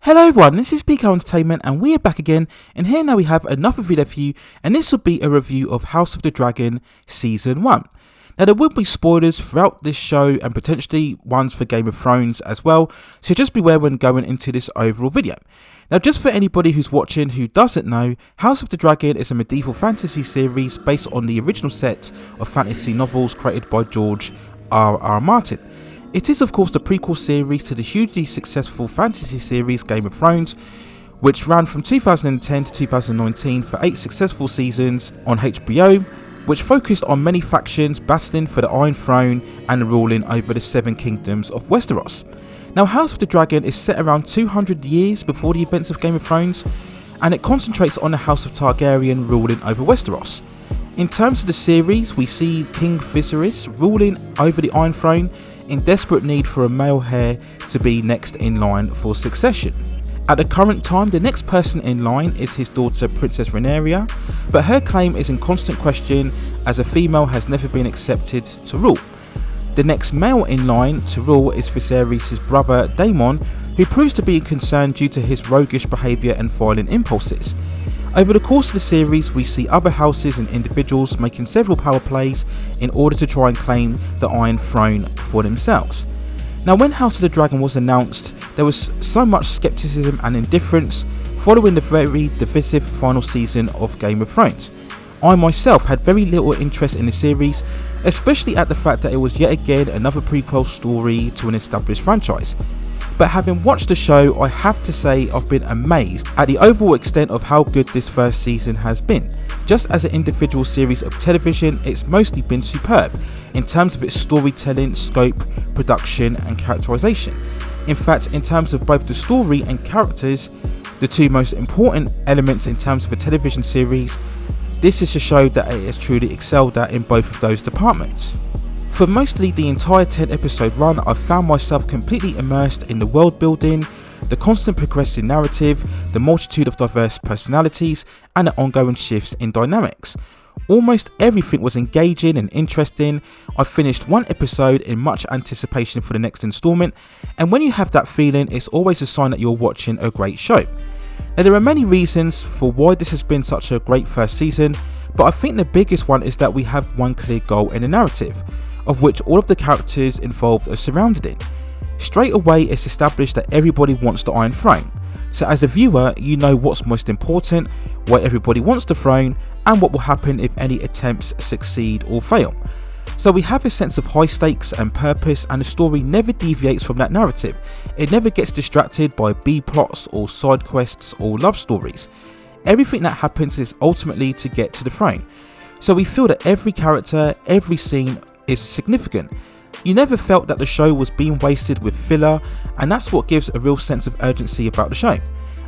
Hello everyone, this is PK Entertainment and we are back again, and here now we have another video for you, and this will be a review of House of the Dragon Season 1. Now there will be spoilers throughout this show and potentially ones for Game of Thrones as well, so just beware when going into this overall video. Now just for anybody who's watching who doesn't know, House of the Dragon is a medieval fantasy series based on the original set of fantasy novels created by George R.R. Martin. It is of course the prequel series to the hugely successful fantasy series Game of Thrones, which ran from 2010 to 2019 for 8 successful seasons on HBO, which focused on many factions battling for the Iron Throne and ruling over the 7 kingdoms of Westeros. Now House of the Dragon is set around 200 years before the events of Game of Thrones, and it concentrates on the House of Targaryen ruling over Westeros. In terms of the series, we see King Viserys ruling over the Iron Throne in desperate need for a male heir to be next in line for succession. At the current time, the next person in line is his daughter Princess Rhaenyra, but her claim is in constant question as a female has never been accepted to rule. The next male in line to rule is Viserys' brother Daemon, who proves to be a concern due to his roguish behaviour and violent impulses. Over the course of the series, we see other houses and individuals making several power plays in order to try and claim the Iron Throne for themselves. Now when House of the Dragon was announced, there was so much skepticism and indifference following the very divisive final season of Game of Thrones. I myself had very little interest in the series, especially at the fact that it was yet again another prequel story to an established franchise. But having watched the show, I have to say I've been amazed at the overall extent of how good this first season has been. Just as an individual series of television, it's mostly been superb in terms of its storytelling, scope, production and characterization. In fact, in terms of both the story and characters, the two most important elements in terms of a television series, this is a show that it has truly excelled at in both of those departments. For mostly the entire 10 episode run, I've found myself completely immersed in the world building, the constant progressive narrative, the multitude of diverse personalities and the ongoing shifts in dynamics. Almost everything was engaging and interesting. I finished one episode in much anticipation for the next installment, and when you have that feeling, it's always a sign that you're watching a great show. Now there are many reasons for why this has been such a great first season, but I think the biggest one is that we have one clear goal in the narrative, of which all of the characters involved are surrounded in. Straight away it's established that everybody wants the Iron Throne, so as a viewer you know what's most important, why everybody wants the throne, and what will happen if any attempts succeed or fail. So we have a sense of high stakes and purpose, and the story never deviates from that narrative. It never gets distracted by B plots or side quests or love stories. Everything that happens is ultimately to get to the throne. So we feel that every character, every scene is significant. You never felt that the show was being wasted with filler, and that's what gives a real sense of urgency about the show.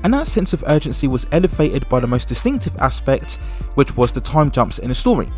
And that sense of urgency was elevated by the most distinctive aspect, which was the time jumps in the story.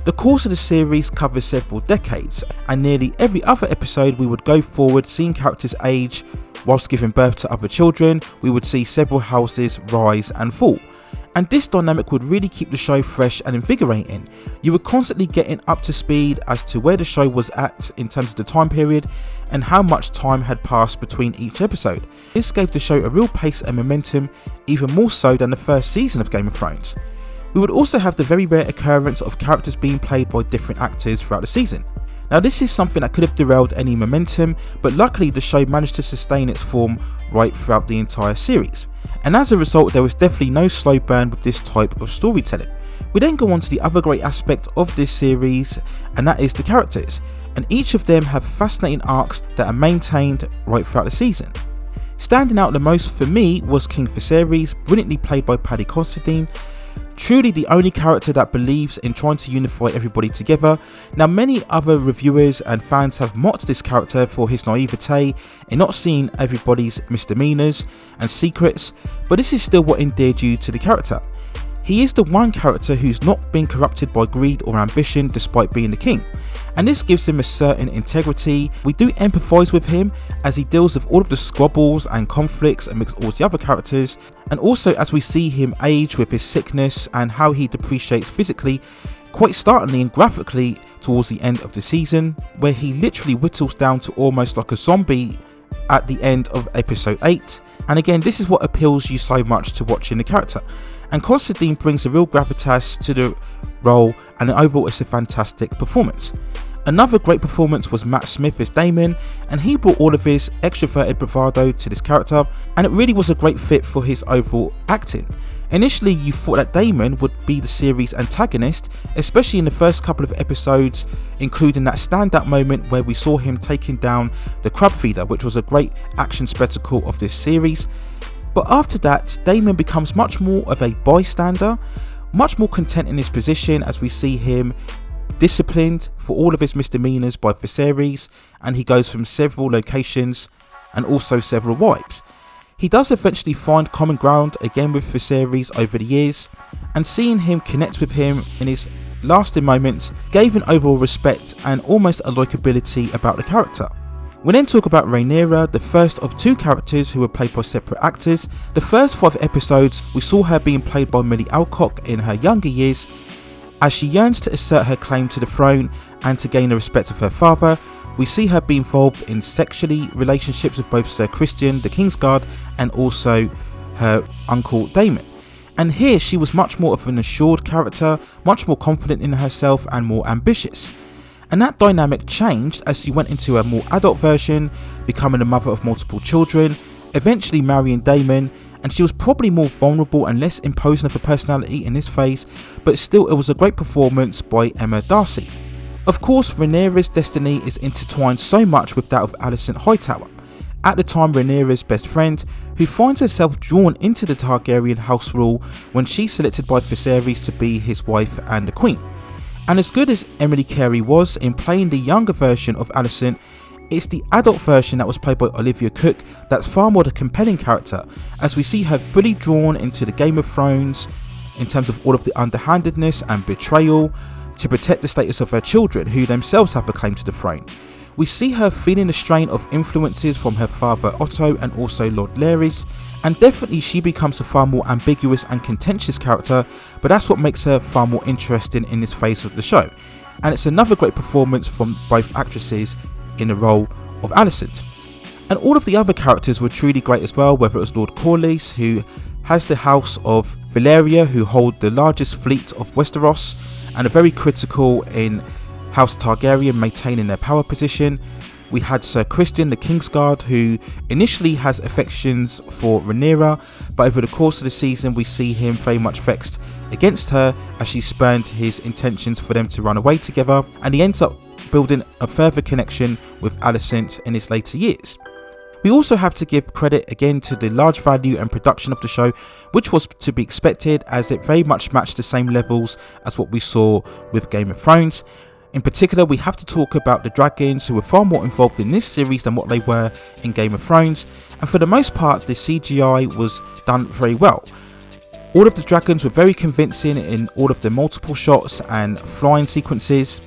The course of the series covers several decades, and nearly every other episode we would go forward seeing characters age whilst giving birth to other children. We would see several houses rise and fall. And this dynamic would really keep the show fresh and invigorating. You were constantly getting up to speed as to where the show was at in terms of the time period and how much time had passed between each episode. This gave the show a real pace and momentum, even more so than the first season of Game of Thrones. We would also have the very rare occurrence of characters being played by different actors throughout the season. Now this is something that could have derailed any momentum, but luckily the show managed to sustain its form right throughout the entire series. And as a result, there was definitely no slow burn with this type of storytelling. We then go on to the other great aspect of this series, and that is the characters, and each of them have fascinating arcs that are maintained right throughout the season. Standing out the most for me was King Viserys, brilliantly played by Paddy Considine. Truly the only character that believes in trying to unify everybody together. Now many other reviewers and fans have mocked this character for his naivete in not seeing everybody's misdemeanors and secrets, but this is still what endeared you to the character. He is the one character who's not been corrupted by greed or ambition despite being the king, and this gives him a certain integrity. We do empathise with him as he deals with all of the squabbles and conflicts amidst all the other characters, and also as we see him age with his sickness and how he depreciates physically quite startlingly and graphically towards the end of the season, where he literally whittles down to almost like a zombie at the end of episode 8, And again, this is what appeals you so much to watching the character. And Constantine brings a real gravitas to the role, and overall it's a fantastic performance. Another great performance was Matt Smith as Daemon, and he brought all of his extroverted bravado to this character, and it really was a great fit for his overall acting. Initially you thought that Daemon would be the series' antagonist, especially in the first couple of episodes, including that standout moment where we saw him taking down the crab feeder, which was a great action spectacle of this series. But after that, Daemon becomes much more of a bystander, much more content in his position, as we see him disciplined for all of his misdemeanors by Viserys, and he goes from several locations and also several wives. He does eventually find common ground again with Viserys over the years, and seeing him connect with him in his lasting moments gave an overall respect and almost a likability about the character. We then talk about Rhaenyra, the first of two characters who were played by separate actors. The first 5 episodes we saw her being played by Millie Alcock in her younger years, as she yearns to assert her claim to the throne and to gain the respect of her father. We see her be involved in sexually relationships with both Sir Christian, the Kingsguard, and also her uncle Daemon. And here she was much more of an assured character, much more confident in herself and more ambitious. And that dynamic changed as she went into a more adult version, becoming a mother of multiple children, eventually marrying Daemon, and she was probably more vulnerable and less imposing of a personality in this phase, but still it was a great performance by Emma Darcy. Of course, Rhaenyra's destiny is intertwined so much with that of Alicent Hightower, at the time Rhaenyra's best friend, who finds herself drawn into the Targaryen house rule when she's selected by Viserys to be his wife and the queen. And as good as Emily Carey was in playing the younger version of Alicent, it's the adult version that was played by Olivia Cook that's far more the compelling character, as we see her fully drawn into the Game of Thrones in terms of all of the underhandedness and betrayal to protect the status of her children, who themselves have a claim to the throne. We see her feeling the strain of influences from her father Otto and also Lord Larys, and definitely she becomes a far more ambiguous and contentious character, but that's what makes her far more interesting in this phase of the show. And it's another great performance from both actresses in the role of Alicent. And all of the other characters were truly great as well, whether it was Lord Corlys, who has the house of Valyria, who hold the largest fleet of Westeros and are very critical in House Targaryen maintaining their power position. We had Sir Christian, the Kingsguard, who initially has affections for Rhaenyra, but over the course of the season we see him very much vexed against her as she spurned his intentions for them to run away together, and he ends up building a further connection with Alicent in his later years. We also have to give credit again to the large value and production of the show, which was to be expected as it very much matched the same levels as what we saw with Game of Thrones. In particular, we have to talk about the dragons, who were far more involved in this series than what they were in Game of Thrones, and for the most part the CGI was done very well. All of the dragons were very convincing in all of the multiple shots and flying sequences,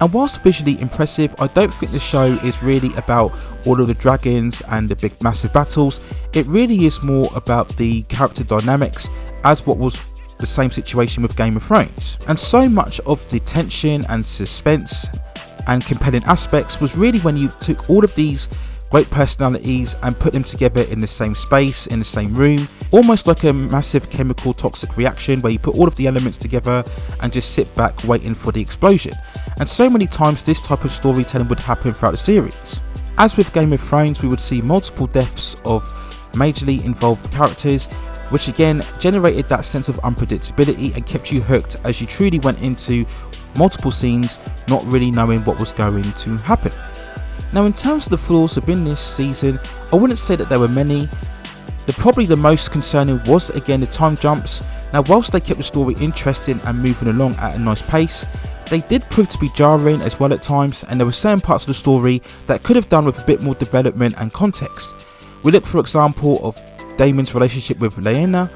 and whilst visually impressive, I don't think the show is really about all of the dragons and the big massive battles. It really is more about the character dynamics, as what was the same situation with Game of Thrones. And so much of the tension and suspense and compelling aspects was really when you took all of these great personalities and put them together in the same space, in the same room, almost like a massive chemical toxic reaction where you put all of the elements together and just sit back waiting for the explosion. And so many times this type of storytelling would happen throughout the series. As with Game of Thrones, we would see multiple deaths of majorly involved characters, which again generated that sense of unpredictability and kept you hooked as you truly went into multiple scenes not really knowing what was going to happen. Now, in terms of the flaws within this season, I wouldn't say that there were many. Probably the most concerning was again the time jumps. Now, whilst they kept the story interesting and moving along at a nice pace, they did prove to be jarring as well at times, and there were certain parts of the story that could have done with a bit more development and context. We look, for example, of Daemon's relationship with Rhaenyra,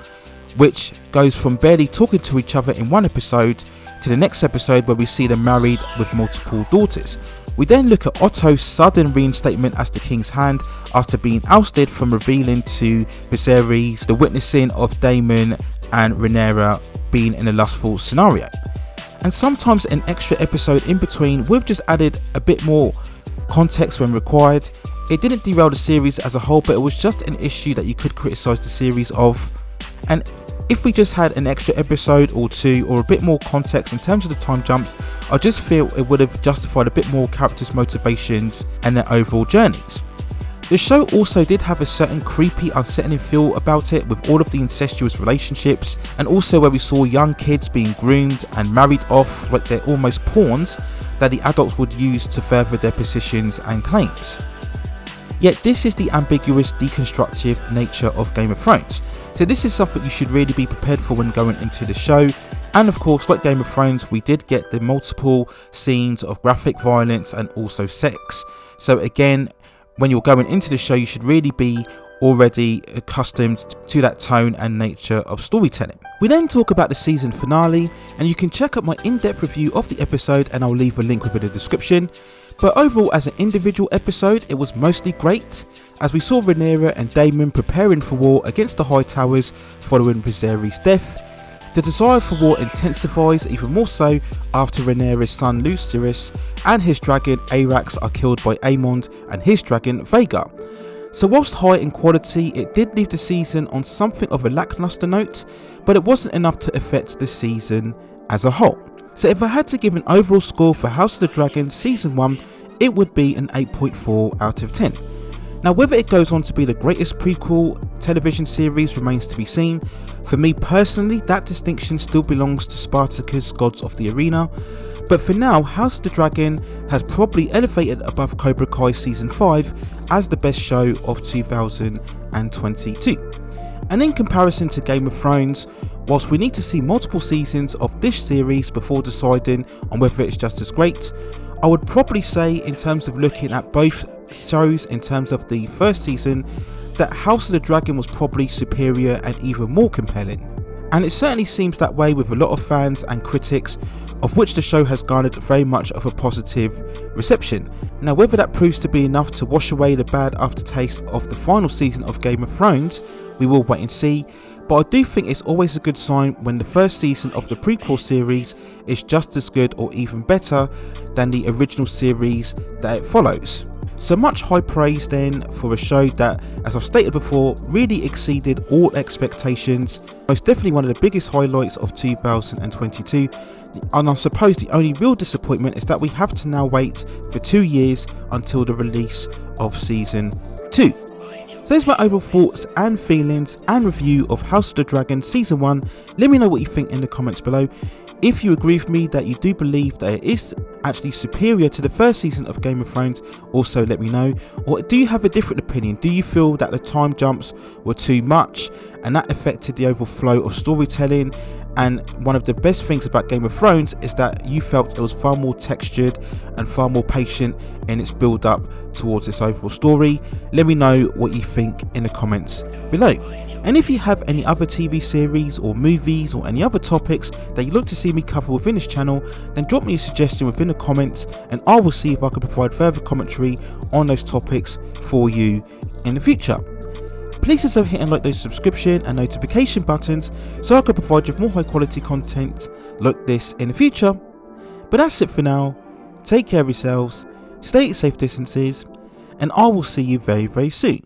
which goes from barely talking to each other in one episode to the next episode where we see them married with multiple daughters. We then look at Otto's sudden reinstatement as the King's Hand after being ousted from revealing to Viserys the witnessing of Daemon and Rhaenyra being in a lustful scenario. And sometimes an extra episode in between would have just added a bit more context when required. It didn't derail the series as a whole, but it was just an issue that you could criticise the series of. And if we just had an extra episode or two or a bit more context in terms of the time jumps, I just feel it would have justified a bit more characters' motivations and their overall journeys. The show also did have a certain creepy, unsettling feel about it, with all of the incestuous relationships, and also where we saw young kids being groomed and married off like they're almost pawns that the adults would use to further their positions and claims. Yet this is the ambiguous, deconstructive nature of Game of Thrones, so this is something you should really be prepared for when going into the show. And of course, like Game of Thrones, we did get the multiple scenes of graphic violence and also sex. So again, when you're going into the show, you should really be already accustomed to that tone and nature of storytelling. We then talk about the season finale, and you can check out my in-depth review of the episode, and I'll leave a link within the description. But overall, as an individual episode, it was mostly great, as we saw Rhaenyra and Daemon preparing for war against the High Towers following Viserys' death. The desire for war intensifies even more so after Rhaenyra's son Viserys and his dragon Arax are killed by Aemond and his dragon Vhagar. So whilst high in quality, it did leave the season on something of a lackluster note, but it wasn't enough to affect the season as a whole. So if I had to give an overall score for House of the Dragon Season 1, it would be an 8.4 out of 10. Now, whether it goes on to be the greatest prequel television series remains to be seen. For me personally, that distinction still belongs to Spartacus, Gods of the Arena. But for now, House of the Dragon has probably elevated above Cobra Kai Season 5 as the best show of 2022. And in comparison to Game of Thrones, whilst we need to see multiple seasons of this series before deciding on whether it's just as great, I would probably say, in terms of looking at both shows in terms of the first season, that House of the Dragon was probably superior and even more compelling. And it certainly seems that way with a lot of fans and critics, of which the show has garnered very much of a positive reception. Now, whether that proves to be enough to wash away the bad aftertaste of the final season of Game of Thrones, we will wait and see. But I do think it's always a good sign when the first season of the prequel series is just as good or even better than the original series that it follows. So much high praise then for a show that, as I've stated before, really exceeded all expectations. Most definitely one of the biggest highlights of 2022. And I suppose the only real disappointment is that we have to now wait for 2 years until the release of Season 2. So there's my overall thoughts and feelings and review of House of the Dragon Season 1. Let me know what you think in the comments below. If you agree with me that you do believe that it is actually superior to the first season of Game of Thrones, also let me know. Or do you have a different opinion? Do you feel that the time jumps were too much and that affected the overall flow of storytelling? And one of the best things about Game of Thrones is that you felt it was far more textured and far more patient in its build up towards its overall story. Let me know what you think in the comments below. And if you have any other TV series or movies or any other topics that you'd like to see me cover within this channel, then drop me a suggestion within the comments and I will see if I can provide further commentary on those topics for you in the future. Please also hit and like those subscription and notification buttons so I can provide you with more high quality content like this in the future. But that's it for now. Take care of yourselves, stay at safe distances, and I will see you very, very soon.